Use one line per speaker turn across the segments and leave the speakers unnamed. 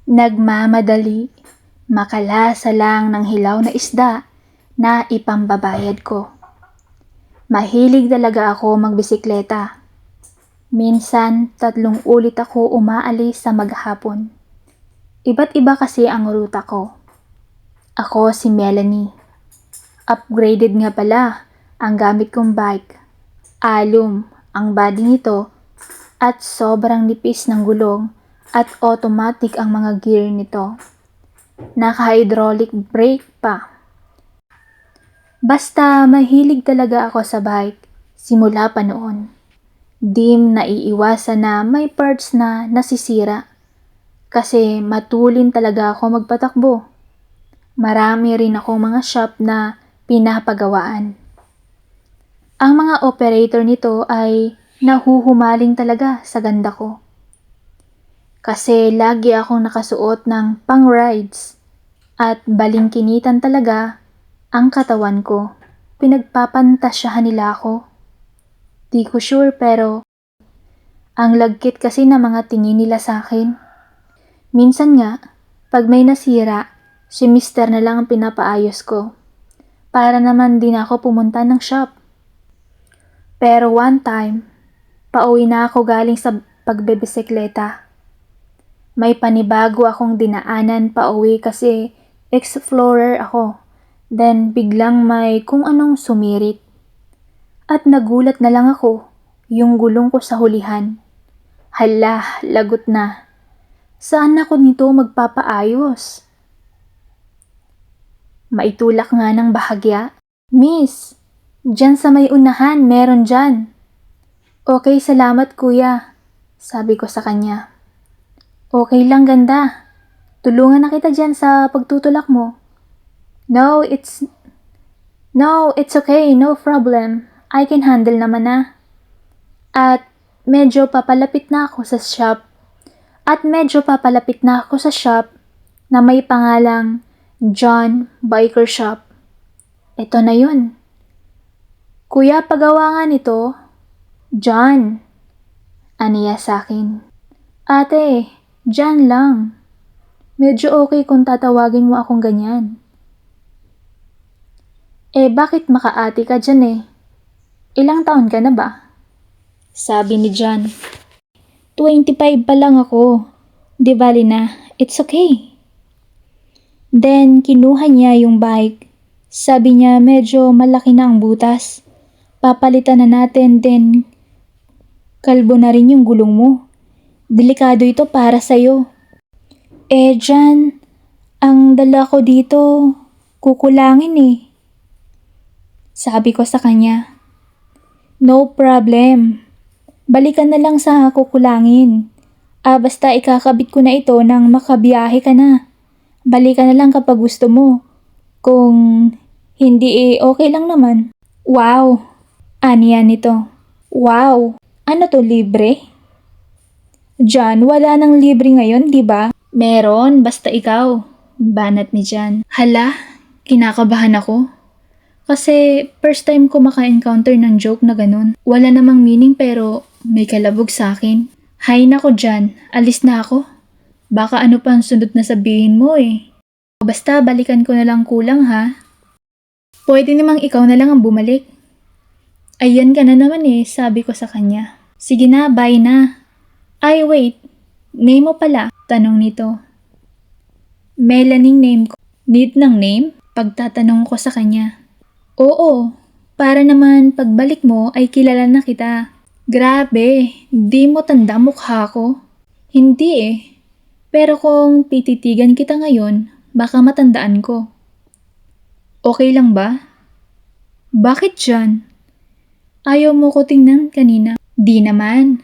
Nagmamadali, makalasa lang ng hilaw na isda na ipambabayad ko. Mahilig talaga ako magbisikleta. Minsan 3 ulit ako umaalis sa maghapon. Iba't iba kasi ang ruta ko. Ako si Melanie. Upgraded nga pala ang gamit kong bike. Alum ang body nito at sobrang nipis ng gulong at automatic ang mga gear nito. Naka-hydraulic brake pa. Basta mahilig talaga ako sa bike simula pa noon. Di naiiwasan na may parts na nasisira kasi matulin talaga ako magpatakbo. Marami rin akong mga shop na pinapagawaan. Ang mga operator nito ay nahuhumaling talaga sa ganda ko. Kasi lagi akong nakasuot ng pang-rides at balingkinitan talaga ang katawan ko. Pinagpapantasyahan nila ako. Di ko sure pero ang lagkit kasi na mga tingin nila sa akin. Minsan nga, pag may nasira, si mister na lang ang pinapaayos ko. Para naman din ako pumunta ng shop. Pero one time, pauwi na ako galing sa pagbebisikleta. May panibago akong dinaanan pauwi kasi explorer ako. Then biglang may kung anong sumirit. At nagulat na lang ako, yung gulong ko sa hulihan. Hala, lagot na. Saan ako nito magpapaayos? Maitulak nga ng bahagya. Miss, dyan sa may unahan, meron dyan. Okay, salamat kuya, sabi ko sa kanya. Okay lang ganda. Tulungan na kita dyan sa pagtutulak mo. No, it's okay, no problem. I can handle naman na. At medyo papalapit na ako sa shop na may pangalang John Biker Shop. Ito na yun. Kuya, pagawa nga nito. John, aniya sa akin. Ate, John lang. Medyo okay kung tatawagin mo akong ganyan. Bakit makaati ka dyan eh? Ilang taon ka na ba? Sabi ni John. 25 pa lang ako. Di bali na, it's okay. Then, kinuha niya yung bike. Sabi niya medyo malaki na ang butas. Papalitan na natin, then kalbo na rin yung gulong mo. Delikado ito para sa'yo. John, ang dala ko dito, kukulangin eh. Sabi ko sa kanya. No problem. Balikan na lang sa kukulangin. Basta ikakabit ko na ito nang makabiyahe ka na. Balikan na lang kapag gusto mo. Kung hindi okay lang naman. Wow! Aniya nito. Wow! Ano to, libre? John, wala nang libre ngayon, di ba? Meron, basta ikaw. Banat ni John. Hala, kinakabahan ako. Kasi first time ko maka-encounter ng joke na ganun. Wala namang meaning pero may kalabog sa akin. Hay nako John, alis na ako. Baka ano pa ang sunod na sabihin mo eh. Basta balikan ko na lang kulang ha. Pwede namang ikaw na lang ang bumalik. Ayan ka na naman eh, sabi ko sa kanya. Sige na, bye na. Ay wait, name mo pala? Tanong nito. Melanie name ko. Need ng name? Pagtatanong ko sa kanya. Oo, para naman pagbalik mo ay kilala na kita. Grabe, di mo tanda mukha ko. Hindi eh. Pero kung tititigan kita ngayon, baka matandaan ko. Okay lang ba? Bakit John? Ayaw mo ko tingnan kanina? Di naman.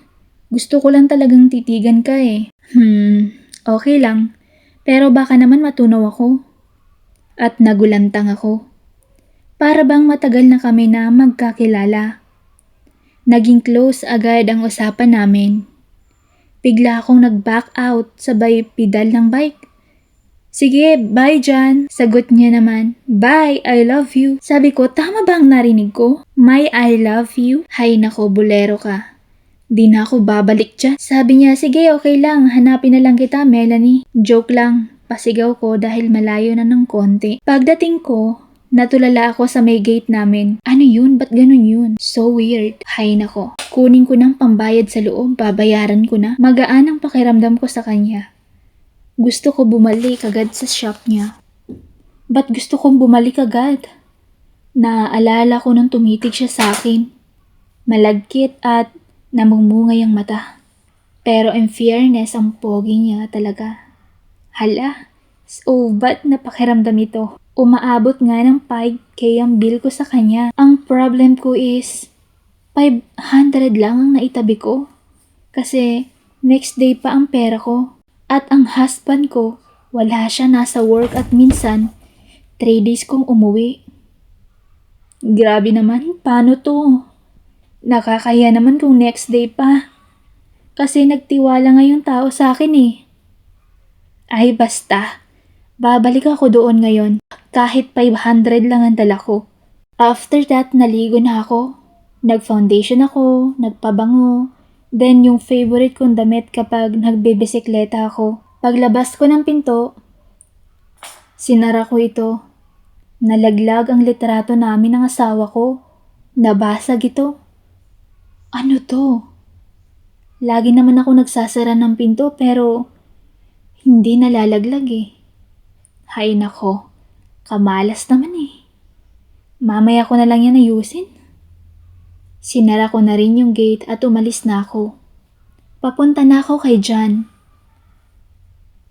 Gusto ko lang talagang titigan ka eh. Okay lang. Pero baka naman matunaw ako. At nagulantang ako. Para bang matagal na kami na magkakilala. Naging close agad ang usapan namin. Bigla akong nag-back out sabay pedal ng bike. Sige, bye John. Sagot niya naman, bye, I love you. Sabi ko, tama ba ang narinig ko? My I love you? Hay nako, bolero ka. Di na ako babalik dyan. Sabi niya, sige okay lang, hanapin na lang kita Melanie. Joke lang, pasigaw ko dahil malayo na ng konti. Pagdating ko, natulala ako sa may gate namin. Ano yun? Ba't ganun yun? So weird. Hay nako. Kunin ko ng pambayad sa loob, babayaran ko na. Magaan ang pakiramdam ko sa kanya. Gusto ko bumalik agad sa shop niya. Ba't gusto kong bumalik agad? Naaalala ko nung tumitig siya sa akin. Malagkit at namumungay ang mata. Pero in fairness, ang pogi niya talaga. Hala, so ba't napakiramdam ito? Umaabot nga ng 5K ang bill ko sa kanya. Ang problem ko is, 500 lang ang naitabi ko. Kasi next day pa ang pera ko. At ang husband ko, wala siya, nasa work at minsan, 3 days kong umuwi. Grabe naman, paano to? Nakakaya naman kung next day pa. Kasi nagtiwala nga yung tao sa akin eh. Ay basta, babalik ako doon ngayon. Kahit 500 lang ang dala ko. After that, naligo na ako. Nag-foundation ako, nagpabango. Then yung favorite kong damit kapag nagbebisikleta ako. Paglabas ko ng pinto, sinara ko ito. Nalaglag ang litrato namin ng asawa ko. Nabasag ito. Ano to? Lagi naman ako nagsasara ng pinto pero hindi nalalaglag eh. Hay nako, kamalas naman eh. Mamaya ko na lang yan ayusin. Sinara ko na rin yung gate at umalis na ako. Papunta na ako kay John.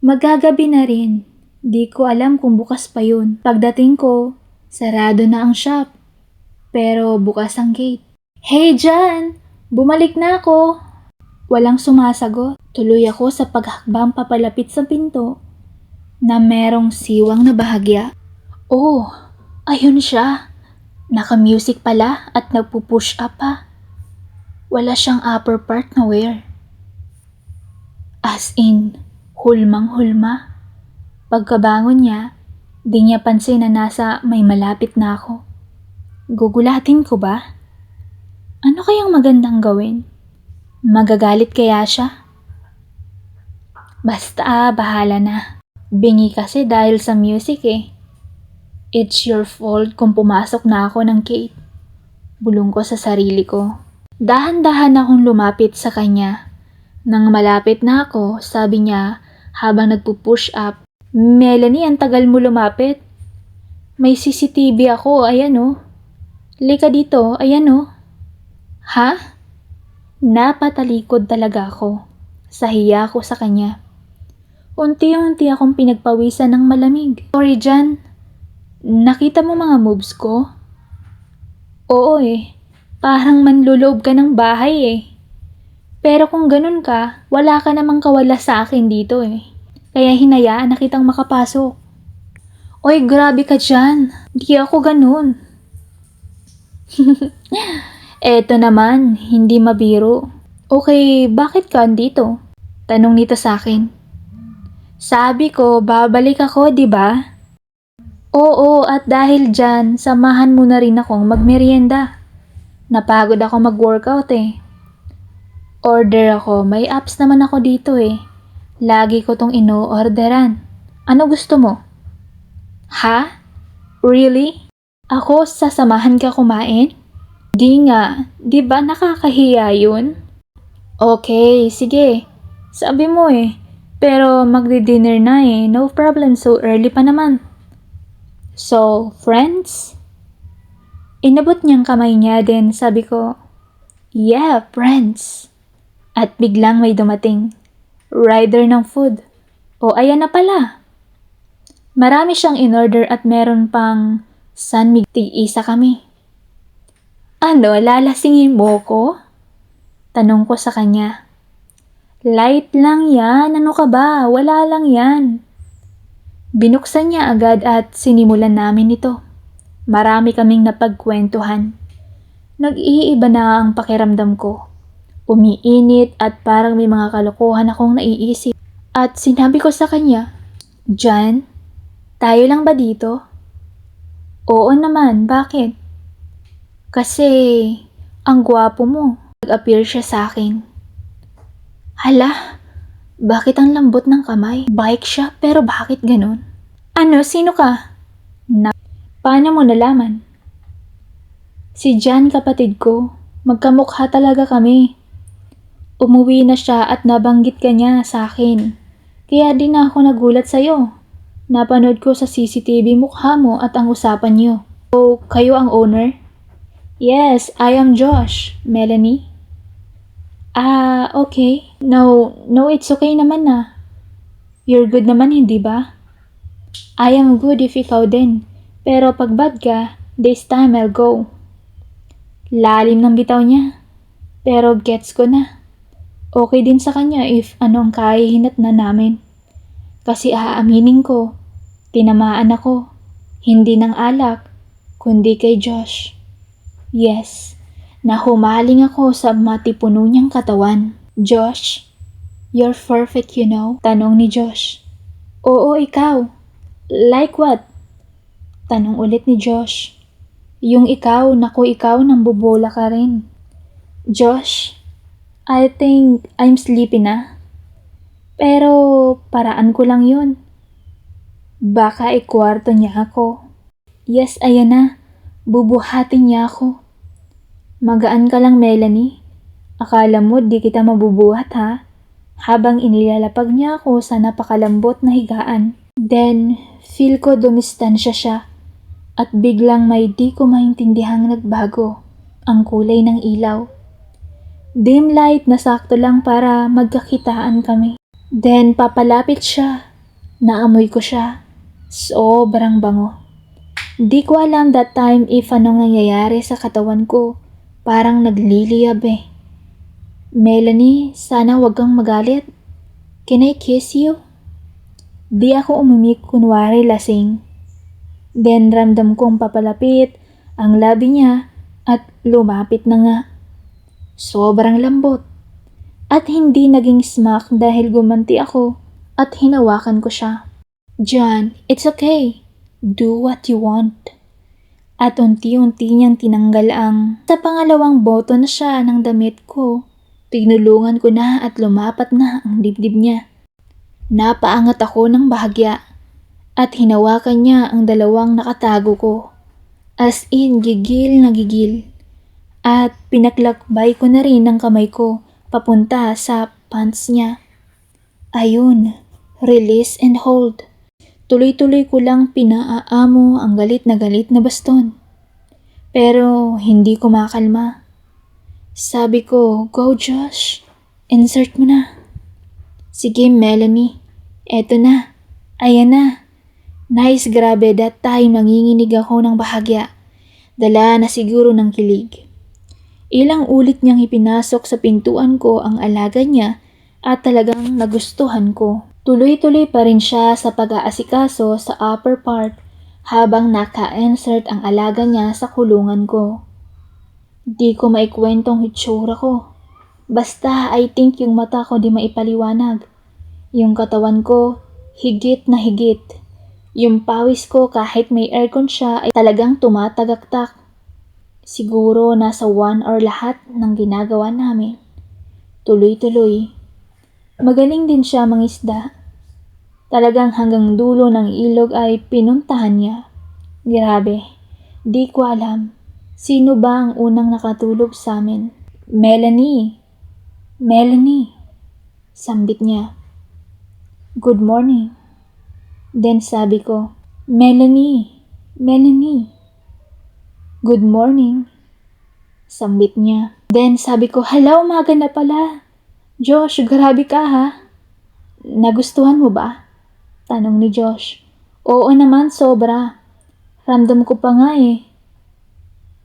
Magagabi na rin. Di ko alam kung bukas pa yun. Pagdating ko, sarado na ang shop. Pero bukas ang gate. Hey John! Bumalik na ako! Walang sumasagot. Tuloy ako sa paghakbang papalapit sa pinto na merong siwang na bahagya. Oh, ayun siya. Naka-music pala at nagpo-push up pa. Wala siyang upper part na wear. As in, hulmang-hulma. Pagkabangon niya, di niya pansin na nasa may malapit na ako. Gugulatin ko ba? Ano kayang magandang gawin? Magagalit kaya siya? Basta, bahala na. Bingi kasi dahil sa music eh. It's your fault kung pumasok na ako ng gate. Bulong ko sa sarili ko. Dahan-dahan akong lumapit sa kanya. Nang malapit na ako, sabi niya habang nagpo-push up, Melanie, ang tagal mo lumapit. May CCTV ako, ayan oh. Lika dito, ayan oh. Ha? Napatalikod talaga ako. Sahiya ako sa kanya. Unti-unti akong pinagpawisan ng malamig. Sorry Jan, nakita mo mga moves ko? Oo eh, parang manluloob ka ng bahay eh. Pero kung ganun ka, wala ka namang kawala sa akin dito eh. Kaya hinayaan na kitang makapasok. Oy, grabe ka dyan. Di ako ganun. Eto naman, hindi mabiro. Okay, bakit ka andito? Tanong nito sa akin. Sabi ko, babalik ako, di ba? Oo, at dahil dyan, samahan mo na rin akong magmerienda. Napagod ako mag-workout eh. Order ako, may apps naman ako dito eh. Lagi ko tong ino-orderan. Ano gusto mo? Ha? Really? Ako sasamahan ka kumain? Di nga, di ba nakakahiya yun? Okay, sige. Sabi mo eh. Pero magdi-dinner na eh. No problem, so early pa naman. So, friends? Inabot niyang kamay niya din, sabi ko, yeah, friends. At biglang may dumating. Rider ng food. O ayan na pala. Marami siyang in-order at meron pang sanmig. Tig-isa kami. Ano, lalasingin mo ko? Tanong ko sa kanya. Light lang yan, ano ka ba? Wala lang yan. Binuksan niya agad at sinimulan namin ito. Marami kaming napagkwentuhan. Nag-iiba na ang pakiramdam ko. Umiinit at parang may mga kalokohan akong naiisip. At sinabi ko sa kanya, John, tayo lang ba dito? Oo naman, bakit? Kasi ang gwapo mo. Nag-appear siya sa akin. Hala, bakit ang lambot ng kamay? Bike siya, pero bakit ganun? Ano, sino ka? Paano mo nalaman? Si Jan, kapatid ko. Magkamukha talaga kami. Umuwi na siya at nabanggit ka niya sa akin. Kaya din ako nagulat sa'yo. Napanood ko sa CCTV mukha mo at ang usapan niyo. So, kayo ang owner? Yes, I am Josh. Melanie? Okay. No, it's okay naman na. You're good naman, hindi ba? I am good if ikaw din. Pero pag bad ka, this time I'll go. Lalim ng bitaw niya. Pero gets ko na. Okay din sa kanya if anong kahihinat na namin. Kasi aaminin ko, tinamaan ako. Hindi ng alak, kundi kay Josh. Yes, nahumaling ako sa matipuno niyang katawan. Josh, you're perfect, you know? Tanong ni Josh. Oo, ikaw. Like what? Tanong ulit ni Josh. Yung ikaw, naku ikaw, nambobola ka rin. Josh, I think I'm sleepy na. Pero paraan ko lang yun. Baka ikwarto niya ako. Yes, ayan na. Bubuhatin niya ako. Magaan ka lang, Melanie. Akala mo di kita mabubuhat ha? Habang inilalapag niya ako sa napakalambot na higaan. Then, feel ko dumistansya siya. At biglang may di ko maintindihang nagbago. Ang kulay ng ilaw. Dim light na sakto lang para magkakitaan kami. Then papalapit siya. Naamoy ko siya. Sobrang bango. Di ko alam that time if anong nangyayari sa katawan ko. Parang nagliliyab eh. Melanie, sana wag kang magalit. Can I kiss you? Di ako umimik kunwari lasing. Then ramdam kong papalapit ang labi niya at lumapit na nga. Sobrang lambot. At hindi naging smack dahil gumanti ako at hinawakan ko siya. John, it's okay. Do what you want. At unti-unti niyang tinanggal ang sa pangalawang boto na siya ng damit ko. Tinulungan ko na at lumapat na ang dibdib niya. Napaangat ako ng bahagya at hinawakan niya ang dalawang nakatago ko. As in, gigil na gigil. At pinaklakbay ko na rin ang kamay ko papunta sa pants niya. Ayun, release and hold. Tuloy-tuloy ko lang pinaaamo ang galit na baston. Pero hindi ko makalma. Sabi ko, go Josh, insert mo na. Sige Melanie, eto na, ayan na. Nice, grabe, that time nanginginig ako ng bahagya. Dala na siguro ng kilig. Ilang ulit niyang ipinasok sa pintuan ko ang alaga niya at talagang nagustuhan ko. Tuloy-tuloy pa rin siya sa pag-aasikaso sa upper part habang naka-insert ang alaga niya sa kulungan ko. Di ko maikwentong hitsura ko. Basta I think yung mata ko di maipaliwanag. Yung katawan ko, higit na higit. Yung pawis ko kahit may aircon siya ay talagang tumatagaktak. Siguro nasa 1 hour lahat ng ginagawa namin. Tuloy-tuloy. Magaling din siya mangisda. Talagang hanggang dulo ng ilog ay pinuntahan niya. Grabe, di ko alam. Sino ba ang unang nakatulog sa amin? Melanie. Melanie. Sambit niya. Good morning. Then sabi ko, Melanie. Melanie. Good morning. Sambit niya. Then sabi ko, hala, umaga na pala. Josh, grabe ka ha. Nagustuhan mo ba? Tanong ni Josh. Oo naman, sobra. Ramdam ko pa nga eh.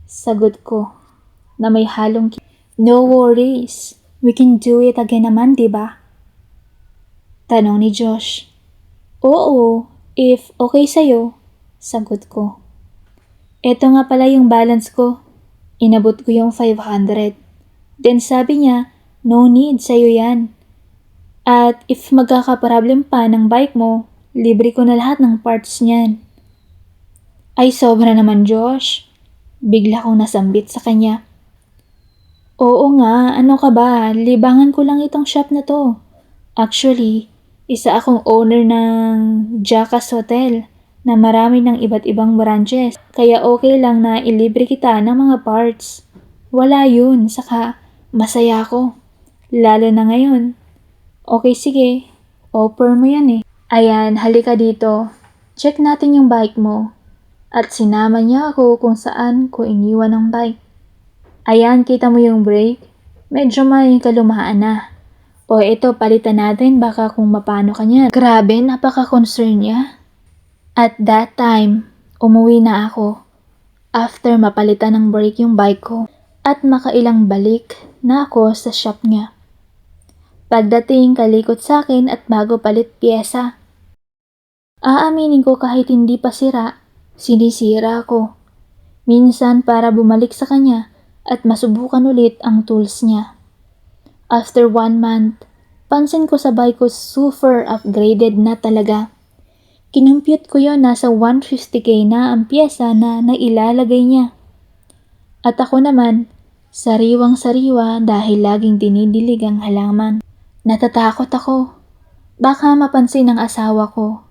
Sagot ko na may halong no worries. We can do it again naman, diba? Tanong ni Josh. Oo, if okay sa'yo. Sagot ko. Eto nga pala yung balance ko. Inabot ko yung 500. Then sabi niya, no need, sa'yo yan. At if magkakaproblem pa ng bike mo, libre ko na lahat ng parts niyan. Ay sobra naman Josh. Bigla kong nasambit sa kanya. Oo nga, ano ka ba? Libangan ko lang itong shop na to. Actually, isa akong owner ng Jackas Hotel na marami ng iba't ibang branches. Kaya okay lang na ilibre kita ng mga parts. Wala yun, saka masaya ako. Lalo na ngayon. Okay, sige. Offer mo yan eh. Ayan, halika dito. Check natin yung bike mo. At sinama niya ako kung saan ko iniwan ang bike. Ayan, kita mo yung brake? Medyo may kalumaan na. O ito, palitan natin baka kung mapano ka niyan. Grabe, napaka-concern niya. At that time, umuwi na ako. After mapalitan ng brake yung bike ko. At makailang balik na ako sa shop niya. Pagdating, kalikot sa akin at bago palit pyesa. Aaminin ko kahit hindi pa sira, sinisira ko. Minsan para bumalik sa kanya at masubukan ulit ang tools niya. After 1 month, pansin ko sa bike ko super upgraded na talaga. Kinumpute ko yon nasa 150k na ang pyesa na nailalagay niya. At ako naman, sariwang-sariwa dahil laging dinidilig ang halaman. Natatakot ako. Baka mapansin ng asawa ko.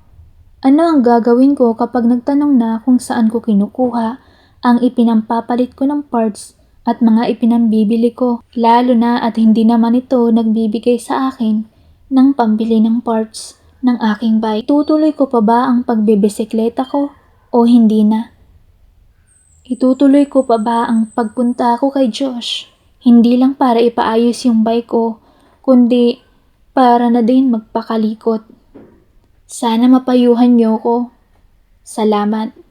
Ano ang gagawin ko kapag nagtanong na kung saan ko kinukuha ang ipinampapalit ko ng parts at mga ipinambibili ko, lalo na at hindi naman ito nagbibigay sa akin ng pambili ng parts ng aking bike. Itutuloy ko pa ba ang pagbibisikleta ko o hindi na? Itutuloy ko pa ba ang pagpunta ko kay Josh? Hindi lang para ipaayos yung bike ko, kundi para na din magpakalikot. Sana mapayuhan niyo ko. Salamat.